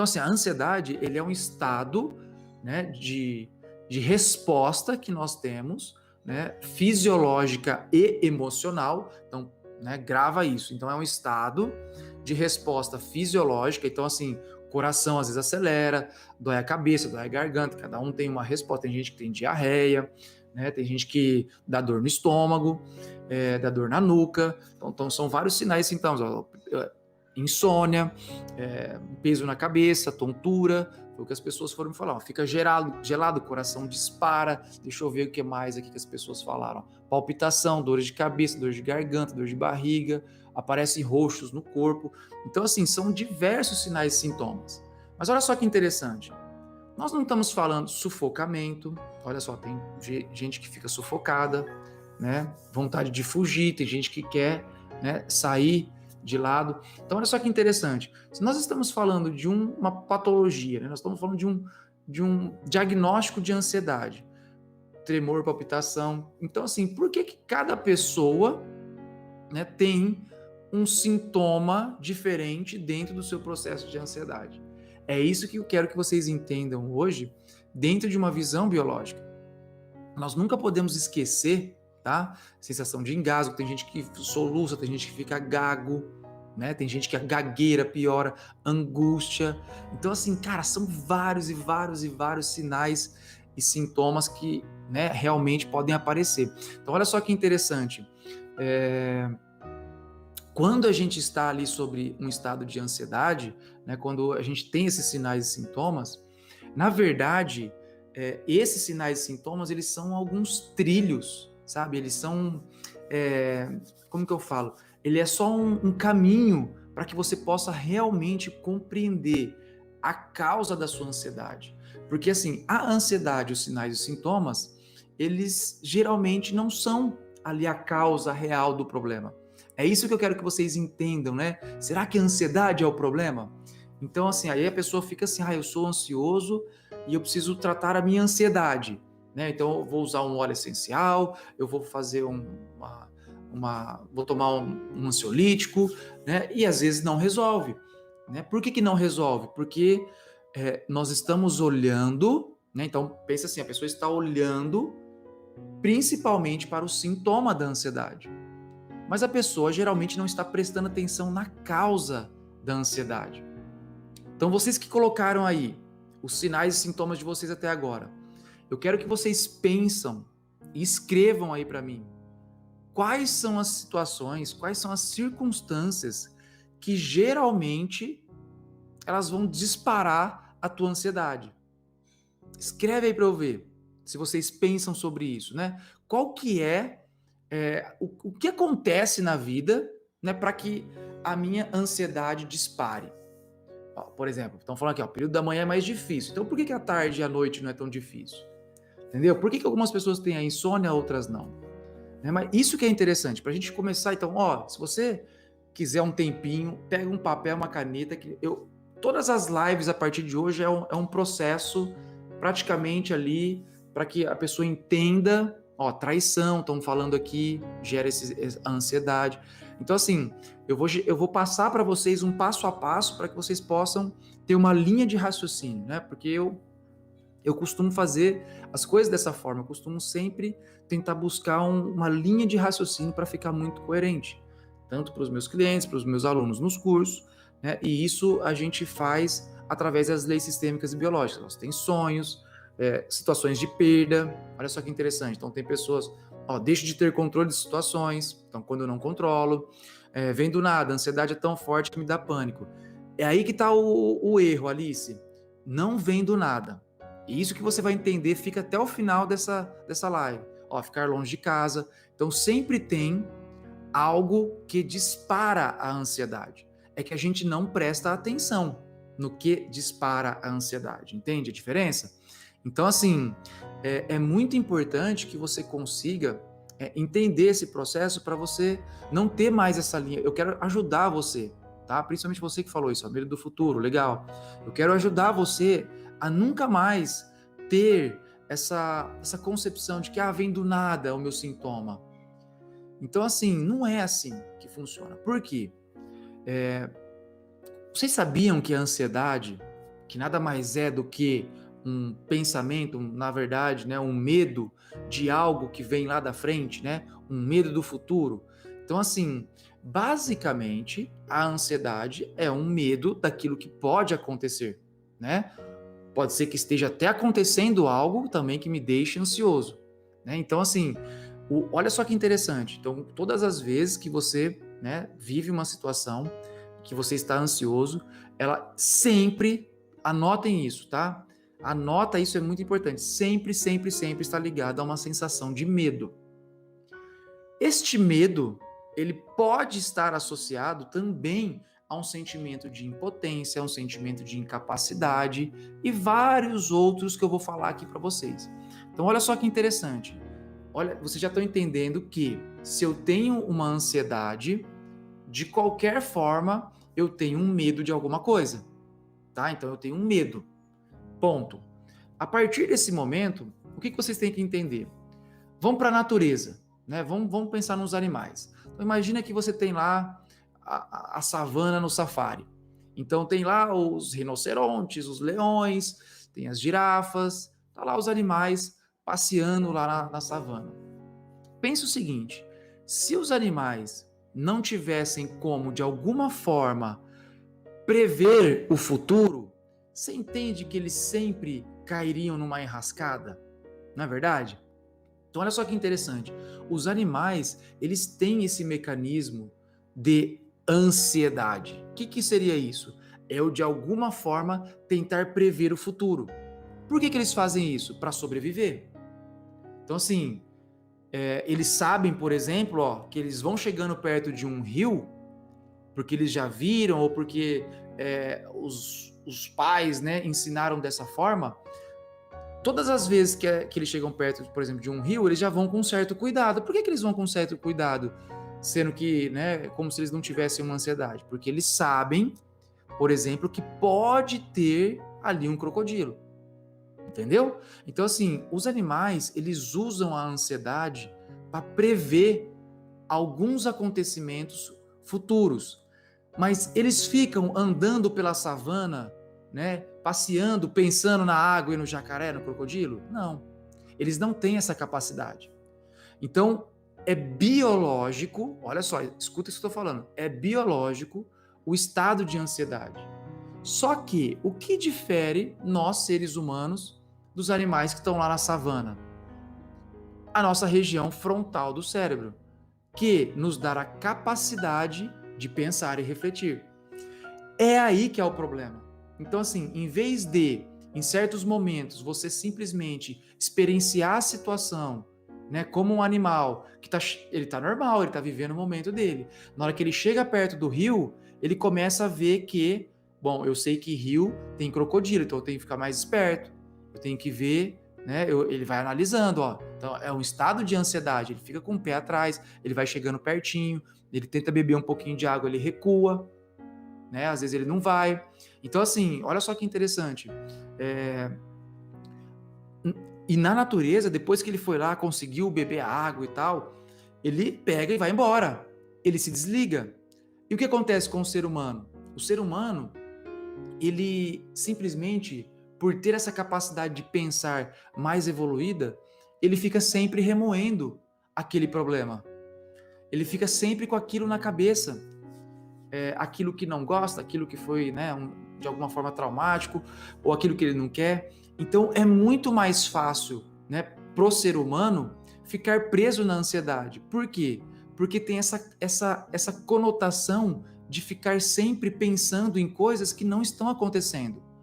Então, assim, a ansiedade, ele é um estado, né, de resposta que nós temos, né, fisiológica e emocional. Então, né, grava isso. Então, é um estado de resposta fisiológica. Então, assim, o coração às vezes acelera, dói a cabeça, dói a garganta, cada um tem uma resposta. Tem gente que tem diarreia, né, tem gente que dá dor no estômago, dá dor na nuca. Então são vários sinais e sintomas. Insônia, peso na cabeça, tontura, foi o que as pessoas foram me falar. Fica gelado, o coração dispara. Deixa eu ver o que mais aqui que as pessoas falaram. Palpitação, dores de cabeça, dor de garganta, dor de barriga, aparecem roxos no corpo. Então, assim, são diversos sinais e sintomas. Mas olha só que interessante. Nós não estamos falando sufocamento. Olha só, tem gente que fica sufocada, né? Vontade de fugir, tem gente que quer, né, sair de lado. Então, olha só que interessante. Se nós estamos falando de uma patologia, né, nós estamos falando de um diagnóstico de ansiedade, tremor, palpitação. Então, assim, por que cada pessoa, né, tem um sintoma diferente dentro do seu processo de ansiedade? É isso que eu quero que vocês entendam hoje, dentro de uma visão biológica. Nós nunca podemos esquecer, tá? Sensação de engasgo, tem gente que soluça, tem gente que fica gago, né? Tem gente que a gagueira piora, angústia. Então, assim, cara, são vários e vários e vários sinais e sintomas que, né, realmente podem aparecer. Então, olha só que interessante. Quando a gente está ali sobre um estado de ansiedade, né, quando a gente tem esses sinais e sintomas, na verdade, esses sinais e sintomas, eles são alguns trilhos, sabe? Eles são, como que eu falo? Ele é só um caminho para que você possa realmente compreender a causa da sua ansiedade. Porque, assim, a ansiedade, os sinais e os sintomas, eles geralmente não são ali a causa real do problema. É isso que eu quero que vocês entendam, né? Será que a ansiedade é o problema? Então, assim, aí a pessoa fica assim, eu sou ansioso e eu preciso tratar a minha ansiedade, né? Então, eu vou usar um óleo essencial, eu vou fazer vou tomar um ansiolítico, né? E às vezes não resolve, né? Por que não resolve? Porque nós estamos olhando, né? Então, pensa assim, a pessoa está olhando principalmente para o sintoma da ansiedade. Mas a pessoa geralmente não está prestando atenção na causa da ansiedade. Então, vocês que colocaram aí os sinais e sintomas de vocês até agora, eu quero que vocês pensam e escrevam aí para mim quais são as situações, quais são as circunstâncias que geralmente elas vão disparar a tua ansiedade. Escreve aí para eu ver se vocês pensam sobre isso, né? Qual que o que acontece na vida, né, para que a minha ansiedade dispare? Ó, por exemplo, estão falando aqui, o período da manhã é mais difícil. Então, por que a tarde e a noite não é tão difícil? Entendeu? Por que algumas pessoas têm a insônia, outras não? Né? Mas isso que é interessante, para a gente começar, então, se você quiser um tempinho, pega um papel, uma caneta, todas as lives a partir de hoje é um processo praticamente ali para que a pessoa entenda, traição, estão falando aqui, gera a ansiedade. Então, assim, eu vou passar para vocês um passo a passo para que vocês possam ter uma linha de raciocínio, né? Porque eu costumo fazer as coisas dessa forma, eu costumo sempre tentar buscar uma linha de raciocínio para ficar muito coerente, tanto para os meus clientes, para os meus alunos nos cursos, né? E isso a gente faz através das leis sistêmicas e biológicas. Nós temos sonhos, situações de perda, olha só que interessante. Então tem pessoas, deixo de ter controle de situações, então quando eu não controlo, vem do nada, a ansiedade é tão forte que me dá pânico. É aí que está o erro, Alice, não vem do nada. E isso que você vai entender, fica até o final dessa live. Ficar longe de casa. Então sempre tem algo que dispara a ansiedade. É que a gente não presta atenção no que dispara a ansiedade. Entende a diferença? Então, assim, é muito importante que você consiga entender esse processo para você não ter mais essa linha. Eu quero ajudar você, tá? Principalmente você que falou isso, medo do futuro, legal. Eu quero ajudar você a nunca mais ter essa concepção de que vem do nada o meu sintoma. Então, assim, não é assim que funciona. Por quê? Vocês sabiam que a ansiedade, que nada mais é do que um pensamento, na verdade, né, um medo de algo que vem lá da frente, né, um medo do futuro. Então, assim, basicamente, a ansiedade é um medo daquilo que pode acontecer, né? Pode ser que esteja até acontecendo algo também que me deixe ansioso, né? Então, assim, olha só que interessante. Então, todas as vezes que você, né, vive uma situação que você está ansioso, ela sempre, anotem isso, tá? Anota isso, é muito importante. Sempre, sempre, sempre está ligado a uma sensação de medo. Este medo, ele pode estar associado também a um sentimento de impotência, a um sentimento de incapacidade e vários outros que eu vou falar aqui para vocês. Então, olha só que interessante. Olha, vocês já estão entendendo que se eu tenho uma ansiedade, de qualquer forma, eu tenho um medo de alguma coisa, tá? Então, eu tenho um medo. Ponto. A partir desse momento, o que vocês têm que entender? Vamos para a natureza, né? Vamos pensar nos animais. Então, imagina que você tem lá a savana no safari. Então tem lá os rinocerontes, os leões, tem as girafas, tá lá os animais passeando lá na savana. Pensa o seguinte, se os animais não tivessem como, de alguma forma, prever o futuro, você entende que eles sempre cairiam numa enrascada? Não é verdade? Então, olha só que interessante. Os animais, eles têm esse mecanismo de ansiedade. O que seria isso? É o de alguma forma tentar prever o futuro. Por que eles fazem isso? Para sobreviver. Então, assim, eles sabem, por exemplo, ó, que eles vão chegando perto de um rio, porque eles já viram, ou porque os pais, né, ensinaram dessa forma. Todas as vezes que eles chegam perto, por exemplo, de um rio, eles já vão com um certo cuidado. Por que eles vão com um certo cuidado? Sendo que, né, como se eles não tivessem uma ansiedade. Porque eles sabem, por exemplo, que pode ter ali um crocodilo. Entendeu? Então, assim, os animais, eles usam a ansiedade para prever alguns acontecimentos futuros. Mas eles ficam andando pela savana, né, passeando, pensando na água e no jacaré, no crocodilo? Não. Eles não têm essa capacidade. Então, é biológico, olha só, escuta isso que eu estou falando, é biológico o estado de ansiedade. Só que o que difere nós, seres humanos, dos animais que estão lá na savana? A nossa região frontal do cérebro, que nos dá a capacidade de pensar e refletir. É aí que é o problema. Então, assim, em vez de, em certos momentos, você simplesmente experienciar a situação, né, como um animal que ele tá normal, ele tá vivendo o momento dele. Na hora que ele chega perto do rio, ele começa a ver que, bom, eu sei que rio tem crocodilo, então eu tenho que ficar mais esperto. Eu tenho que ver, né, ele vai analisando, ó. Então, é um estado de ansiedade, ele fica com o pé atrás, ele vai chegando pertinho, ele tenta beber um pouquinho de água, ele recua, né? Às vezes ele não vai. Então, assim, olha só que interessante. E na natureza, depois que ele foi lá, conseguiu beber água e tal, ele pega e vai embora. Ele se desliga. E o que acontece com o ser humano? O ser humano, ele simplesmente, por ter essa capacidade de pensar mais evoluída, ele fica sempre remoendo aquele problema. Ele fica sempre com aquilo na cabeça. Aquilo que não gosta, aquilo que foi, né, de alguma forma traumático, ou aquilo que ele não quer. Então é muito mais fácil, né, pro ser humano ficar preso na ansiedade. Por quê? Porque tem essa conotação de ficar sempre pensando em coisas que não estão acontecendo.